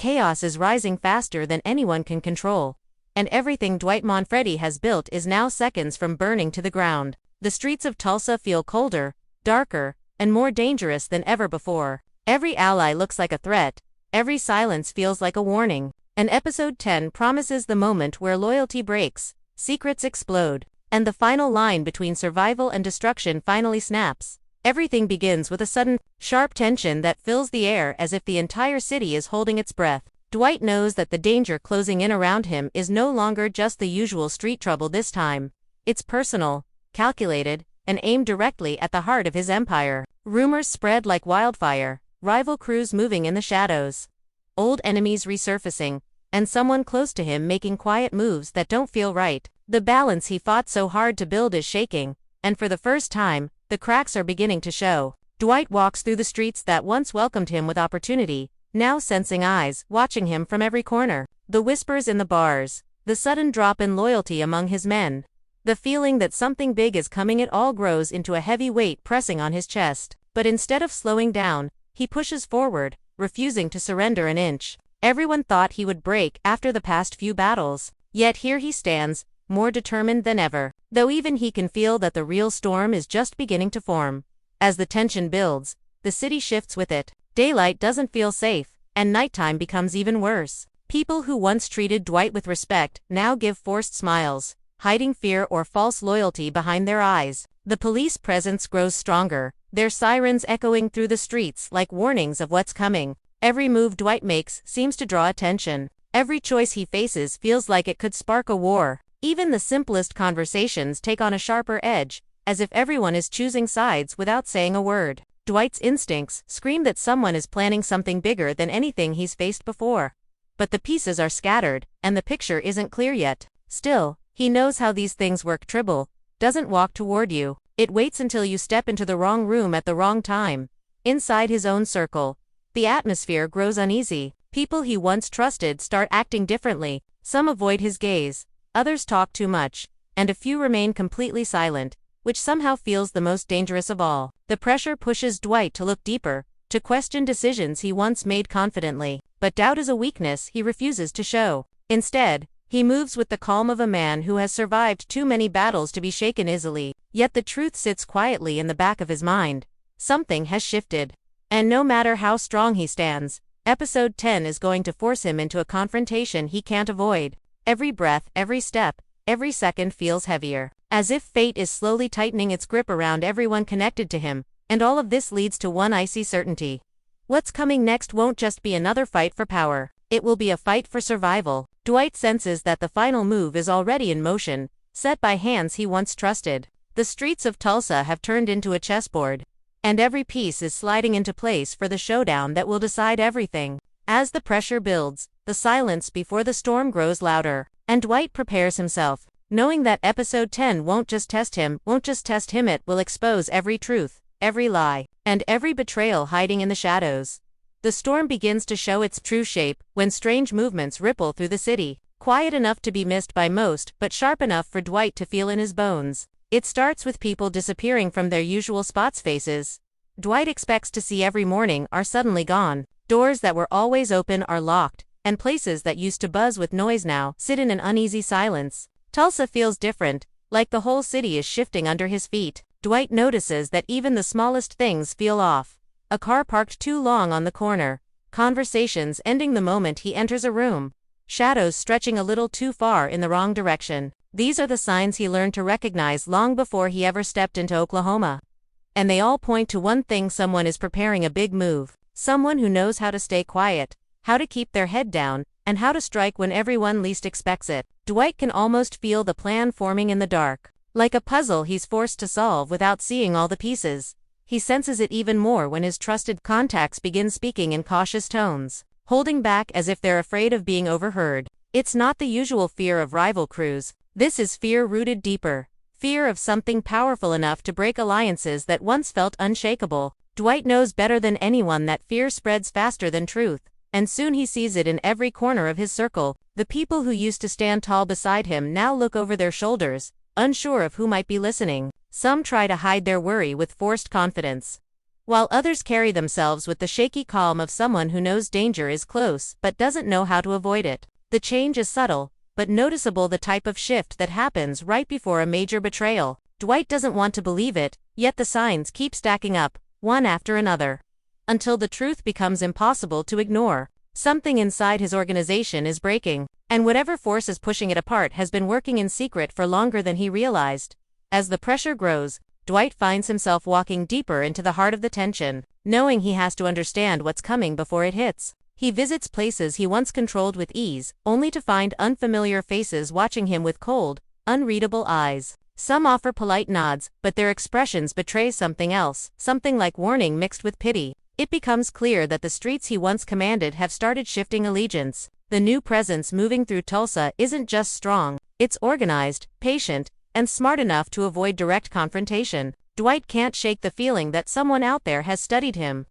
Chaos is rising faster than anyone can control. And everything Dwight Manfredi has built is now seconds from burning to the ground. The streets of Tulsa feel colder, darker, and more dangerous than ever before. Every ally looks like a threat. Every silence feels like a warning. And episode 10 promises the moment where loyalty breaks, secrets explode, and the final line between survival and destruction finally snaps. Everything begins with a sudden, sharp tension that fills the air as if the entire city is holding its breath. Dwight knows that the danger closing in around him is no longer just the usual street trouble this time. It's personal, calculated, and aimed directly at the heart of his empire. Rumors spread like wildfire, rival crews moving in the shadows, old enemies resurfacing, and someone close to him making quiet moves that don't feel right. The balance he fought so hard to build is shaking, and for the first time, the cracks are beginning to show. Dwight walks through the streets that once welcomed him with opportunity, now sensing eyes watching him from every corner. The whispers in the bars, the sudden drop in loyalty among his men, the feeling that something big is coming, it all grows into a heavy weight pressing on his chest. But instead of slowing down, he pushes forward, refusing to surrender an inch. Everyone thought he would break after the past few battles, yet here he stands, more determined than ever, though even he can feel that the real storm is just beginning to form. As the tension builds, the city shifts with it. Daylight doesn't feel safe, and nighttime becomes even worse. People who once treated Dwight with respect now give forced smiles, hiding fear or false loyalty behind their eyes. The police presence grows stronger, their sirens echoing through the streets like warnings of what's coming. Every move Dwight makes seems to draw attention. Every choice he faces feels like it could spark a war. Even the simplest conversations take on a sharper edge, as if everyone is choosing sides without saying a word. Dwight's instincts scream that someone is planning something bigger than anything he's faced before. But the pieces are scattered, and the picture isn't clear yet. Still, he knows how these things work. Trouble doesn't walk toward you. It waits until you step into the wrong room at the wrong time. Inside his own circle, the atmosphere grows uneasy. People he once trusted start acting differently. Some avoid his gaze, others talk too much, and a few remain completely silent, which somehow feels the most dangerous of all. The pressure pushes Dwight to look deeper, to question decisions he once made confidently. But doubt is a weakness he refuses to show. Instead, he moves with the calm of a man who has survived too many battles to be shaken easily. Yet the truth sits quietly in the back of his mind. Something has shifted. And no matter how strong he stands, episode 10 is going to force him into a confrontation he can't avoid. Every breath, every step, every second feels heavier, as if fate is slowly tightening its grip around everyone connected to him, and all of this leads to one icy certainty. What's coming next won't just be another fight for power, it will be a fight for survival. Dwight senses that the final move is already in motion, set by hands he once trusted. The streets of Tulsa have turned into a chessboard, and every piece is sliding into place for the showdown that will decide everything. As the pressure builds, the silence before the storm grows louder, and Dwight prepares himself, knowing that episode 10 won't just test him, it will expose every truth, every lie, and every betrayal hiding in the shadows. The storm begins to show its true shape when strange movements ripple through the city, quiet enough to be missed by most but sharp enough for Dwight to feel in his bones. It starts with people disappearing from their usual spots. Faces Dwight expects to see every morning are suddenly gone. Doors that were always open are locked, and places that used to buzz with noise now sit in an uneasy silence. Tulsa feels different, like the whole city is shifting under his feet. Dwight notices that even the smallest things feel off. A car parked too long on the corner, conversations ending the moment he enters a room, shadows stretching a little too far in the wrong direction. These are the signs he learned to recognize long before he ever stepped into Oklahoma. And they all point to one thing: someone is preparing a big move. Someone who knows how to stay quiet, how to keep their head down, and how to strike when everyone least expects it. Dwight can almost feel the plan forming in the dark. Like a puzzle he's forced to solve without seeing all the pieces. He senses it even more when his trusted contacts begin speaking in cautious tones, holding back as if they're afraid of being overheard. It's not the usual fear of rival crews. This is fear rooted deeper. Fear of something powerful enough to break alliances that once felt unshakable. Dwight knows better than anyone that fear spreads faster than truth, and soon he sees it in every corner of his circle. The people who used to stand tall beside him now look over their shoulders, unsure of who might be listening. Some try to hide their worry with forced confidence, while others carry themselves with the shaky calm of someone who knows danger is close but doesn't know how to avoid it. The change is subtle, but noticeable, the type of shift that happens right before a major betrayal. Dwight doesn't want to believe it, yet the signs keep stacking up, one after another, until the truth becomes impossible to ignore. Something inside his organization is breaking, and whatever force is pushing it apart has been working in secret for longer than he realized. As the pressure grows, Dwight finds himself walking deeper into the heart of the tension, knowing he has to understand what's coming before it hits. He visits places he once controlled with ease, only to find unfamiliar faces watching him with cold, unreadable eyes. Some offer polite nods, but their expressions betray something else, something like warning mixed with pity. It becomes clear that the streets he once commanded have started shifting allegiance. The new presence moving through Tulsa isn't just strong, it's organized, patient, and smart enough to avoid direct confrontation. Dwight can't shake the feeling that someone out there has studied him,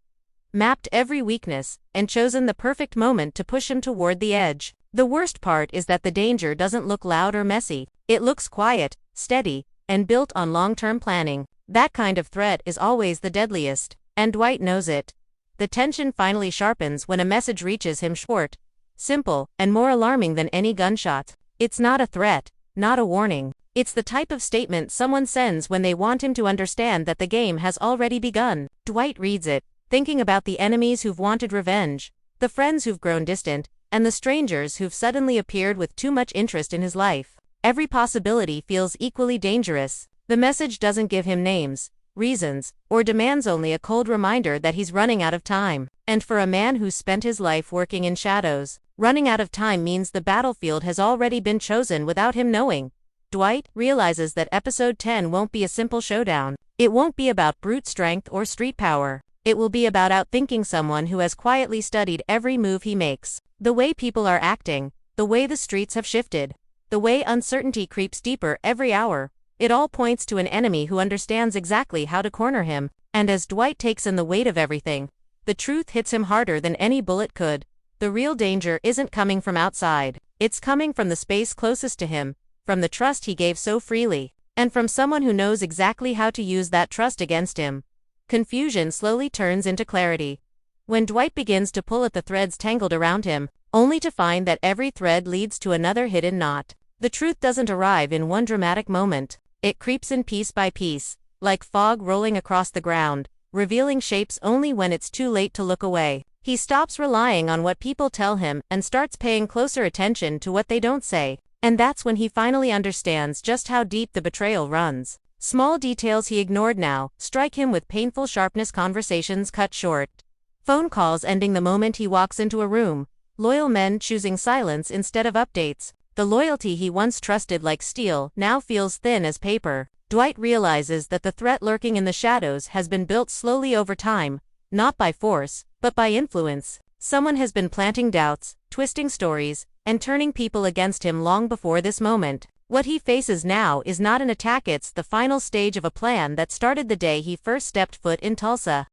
mapped every weakness, and chosen the perfect moment to push him toward the edge. The worst part is that the danger doesn't look loud or messy. It looks quiet, steady, and built on long-term planning. That kind of threat is always the deadliest, and Dwight knows it. The tension finally sharpens when a message reaches him, short, simple, and more alarming than any gunshot. It's not a threat, not a warning. It's the type of statement someone sends when they want him to understand that the game has already begun. Dwight reads it, thinking about the enemies who've wanted revenge, the friends who've grown distant, and the strangers who've suddenly appeared with too much interest in his life. Every possibility feels equally dangerous. The message doesn't give him names, reasons, or demands, only a cold reminder that he's running out of time. And for a man who's spent his life working in shadows, running out of time means the battlefield has already been chosen without him knowing. Dwight realizes that episode 10 won't be a simple showdown. It won't be about brute strength or street power. It will be about outthinking someone who has quietly studied every move he makes. The way people are acting, the way the streets have shifted, the way uncertainty creeps deeper every hour. It all points to an enemy who understands exactly how to corner him. And as Dwight takes in the weight of everything, the truth hits him harder than any bullet could. The real danger isn't coming from outside. It's coming from the space closest to him, from the trust he gave so freely, and from someone who knows exactly how to use that trust against him. Confusion slowly turns into clarity when Dwight begins to pull at the threads tangled around him, only to find that every thread leads to another hidden knot. The truth doesn't arrive in one dramatic moment. It creeps in piece by piece, like fog rolling across the ground, revealing shapes only when it's too late to look away. He stops relying on what people tell him and starts paying closer attention to what they don't say. And that's when he finally understands just how deep the betrayal runs. Small details he ignored now strike him with painful sharpness. Conversations cut short, phone calls ending the moment he walks into a room, loyal men choosing silence instead of updates. The loyalty he once trusted like steel now feels thin as paper. Dwight realizes that the threat lurking in the shadows has been built slowly over time, not by force, but by influence. Someone has been planting doubts, twisting stories, and turning people against him long before this moment. What he faces now is not an attack, it's the final stage of a plan that started the day he first stepped foot in Tulsa.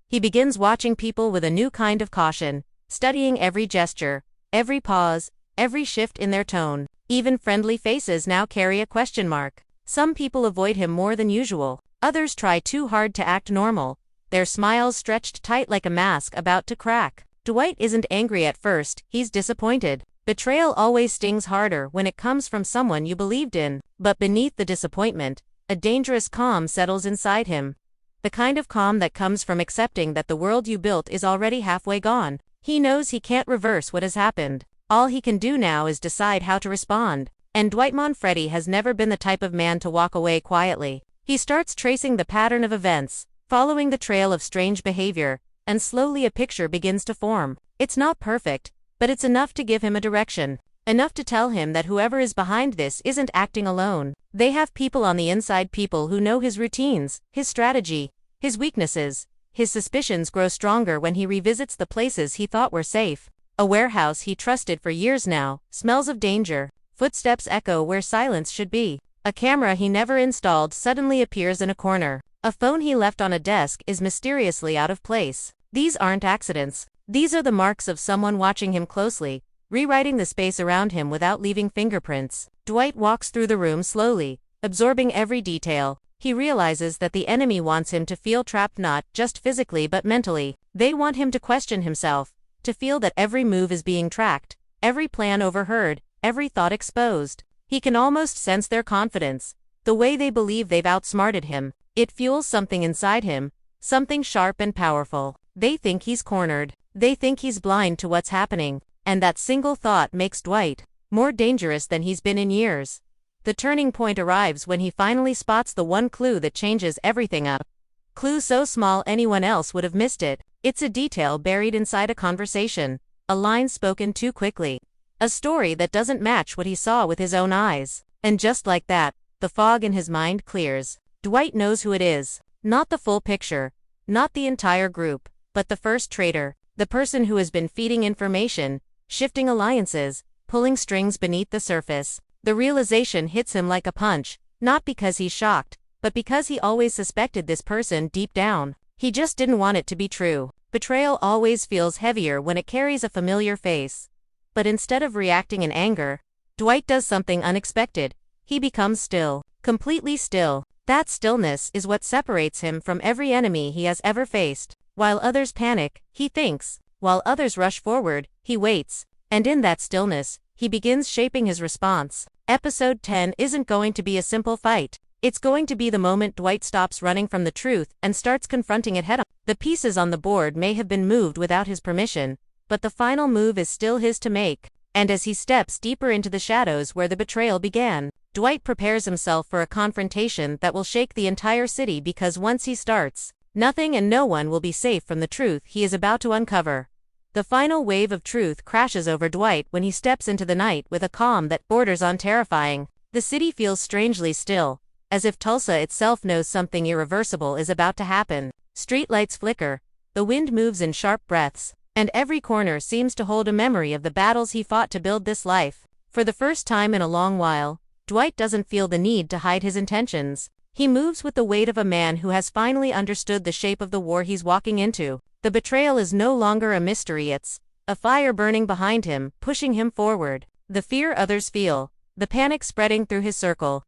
He begins watching people with a new kind of caution, studying every gesture, every pause, every shift in their tone. Even friendly faces now carry a question mark. Some people avoid him more than usual. Others try too hard to act normal, their smiles stretched tight like a mask about to crack. Dwight isn't angry at first, he's disappointed. Betrayal always stings harder when it comes from someone you believed in. But beneath the disappointment, a dangerous calm settles inside him. The kind of calm that comes from accepting that the world you built is already halfway gone. He knows he can't reverse what has happened. All he can do now is decide how to respond. And Dwight Manfredi has never been the type of man to walk away quietly. He starts tracing the pattern of events, following the trail of strange behavior, and slowly a picture begins to form. It's not perfect, but it's enough to give him a direction. Enough to tell him that whoever is behind this isn't acting alone. They have people on the inside, people who know his routines, his strategy, his weaknesses. His suspicions grow stronger when he revisits the places he thought were safe. A warehouse he trusted for years now smells of danger. Footsteps echo where silence should be. A camera he never installed suddenly appears in a corner. A phone he left on a desk is mysteriously out of place. These aren't accidents. These are the marks of someone watching him closely, rewriting the space around him without leaving fingerprints. Dwight walks through the room slowly, absorbing every detail, he realizes that the enemy wants him to feel trapped not just physically but mentally. They want him to question himself, to feel that every move is being tracked, every plan overheard, every thought exposed. He can almost sense their confidence, the way they believe they've outsmarted him. It fuels something inside him, something sharp and powerful. They think he's cornered. They think he's blind to what's happening. And that single thought makes Dwight more dangerous than he's been in years. The turning point arrives when he finally spots the one clue that changes everything up. Clue so small anyone else would have missed it. It's a detail buried inside a conversation, a line spoken too quickly, a story that doesn't match what he saw with his own eyes. And just like that, the fog in his mind clears. Dwight knows who it is. Not the full picture, not the entire group, but the first traitor, the person who has been feeding information, shifting alliances, pulling strings beneath the surface. The realization hits him like a punch, not because he's shocked, but because he always suspected this person deep down. He just didn't want it to be true. Betrayal always feels heavier when it carries a familiar face. But instead of reacting in anger, Dwight does something unexpected. He becomes still, completely still. That stillness is what separates him from every enemy he has ever faced. While others panic, he thinks. While others rush forward, he waits. And in that stillness, he begins shaping his response. Episode 10 isn't going to be a simple fight. It's going to be the moment Dwight stops running from the truth and starts confronting it head on. The pieces on the board may have been moved without his permission, but the final move is still his to make. And as he steps deeper into the shadows where the betrayal began, Dwight prepares himself for a confrontation that will shake the entire city, because once he starts, nothing and no one will be safe from the truth he is about to uncover. The final wave of truth crashes over Dwight when he steps into the night with a calm that borders on terrifying. The city feels strangely still, as if Tulsa itself knows something irreversible is about to happen. Streetlights flicker, the wind moves in sharp breaths, and every corner seems to hold a memory of the battles he fought to build this life. For the first time in a long while, Dwight doesn't feel the need to hide his intentions. He moves with the weight of a man who has finally understood the shape of the war he's walking into. The betrayal is no longer a mystery, it's a fire burning behind him, pushing him forward. The fear others feel, the panic spreading through his circle,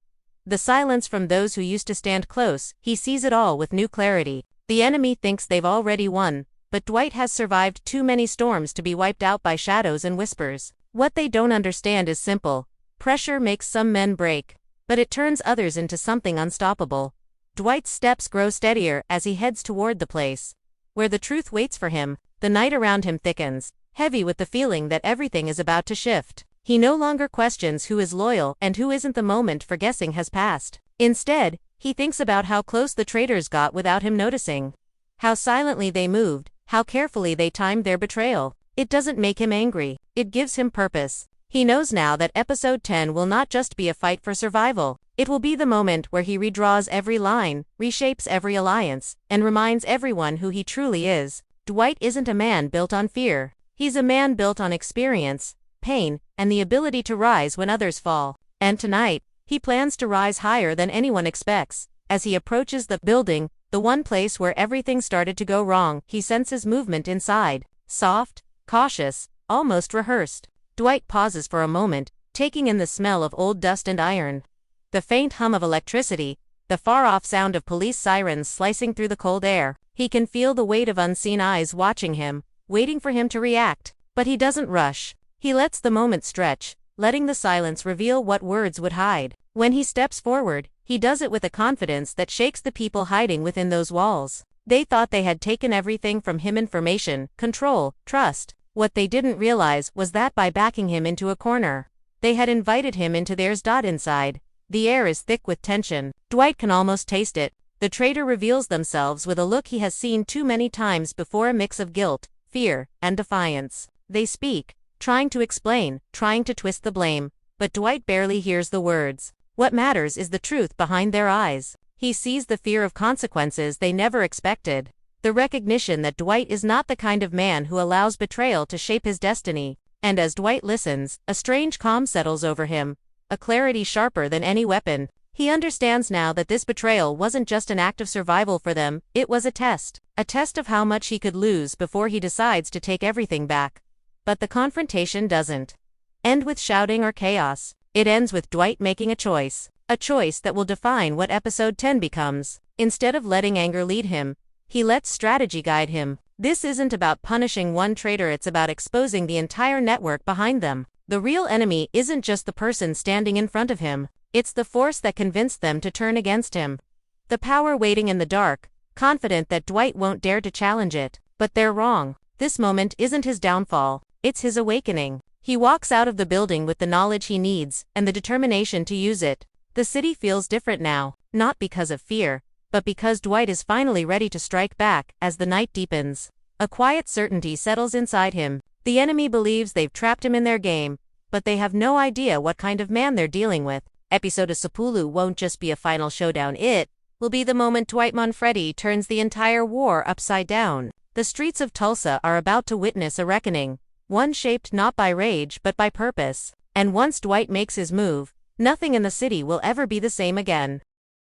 the silence from those who used to stand close, he sees it all with new clarity. The enemy thinks they've already won, but Dwight has survived too many storms to be wiped out by shadows and whispers. What they don't understand is simple. Pressure makes some men break, but it turns others into something unstoppable. Dwight's steps grow steadier as he heads toward the place where the truth waits for him. The night around him thickens, heavy with the feeling that everything is about to shift. He no longer questions who is loyal and who isn't. The moment for guessing has passed. Instead, he thinks about how close the traitors got without him noticing. How silently they moved, how carefully they timed their betrayal. It doesn't make him angry, it gives him purpose. He knows now that episode 10 will not just be a fight for survival. It will be the moment where he redraws every line, reshapes every alliance, and reminds everyone who he truly is. Dwight isn't a man built on fear. He's a man built on experience, pain, and the ability to rise when others fall. And tonight, he plans to rise higher than anyone expects. As he approaches the building, the one place where everything started to go wrong, he senses movement inside. Soft, cautious, almost rehearsed. Dwight pauses for a moment, taking in the smell of old dust and iron. The faint hum of electricity, the far-off sound of police sirens slicing through the cold air. He can feel the weight of unseen eyes watching him, waiting for him to react. But he doesn't rush. He lets the moment stretch, letting the silence reveal what words would hide. When he steps forward, he does it with a confidence that shakes the people hiding within those walls. They thought they had taken everything from him: information, control, trust. What they didn't realize was that by backing him into a corner, they had invited him into theirs. Inside, the air is thick with tension. Dwight can almost taste it. The traitor reveals themselves with a look he has seen too many times before, a mix of guilt, fear, and defiance. They speak, trying to explain, trying to twist the blame, but Dwight barely hears the words. What matters is the truth behind their eyes. He sees the fear of consequences they never expected. The recognition that Dwight is not the kind of man who allows betrayal to shape his destiny. And as Dwight listens, a strange calm settles over him, a clarity sharper than any weapon. He understands now that this betrayal wasn't just an act of survival for them, it was a test of how much he could lose before he decides to take everything back. But the confrontation doesn't end with shouting or chaos. It ends with Dwight making a choice. A choice that will define what episode 10 becomes. Instead of letting anger lead him, he lets strategy guide him. This isn't about punishing one traitor, it's about exposing the entire network behind them. The real enemy isn't just the person standing in front of him, it's the force that convinced them to turn against him. The power waiting in the dark, confident that Dwight won't dare to challenge it. But they're wrong. This moment isn't his downfall, it's his awakening. He walks out of the building with the knowledge he needs, and the determination to use it. The city feels different now, not because of fear, but because Dwight is finally ready to strike back. As the night deepens, a quiet certainty settles inside him. The enemy believes they've trapped him in their game, but they have no idea what kind of man they're dealing with. Episode 10 won't just be a final showdown, it will be the moment Dwight Manfredi turns the entire war upside down. The streets of Tulsa are about to witness a reckoning, one shaped not by rage but by purpose. And once Dwight makes his move, nothing in the city will ever be the same again.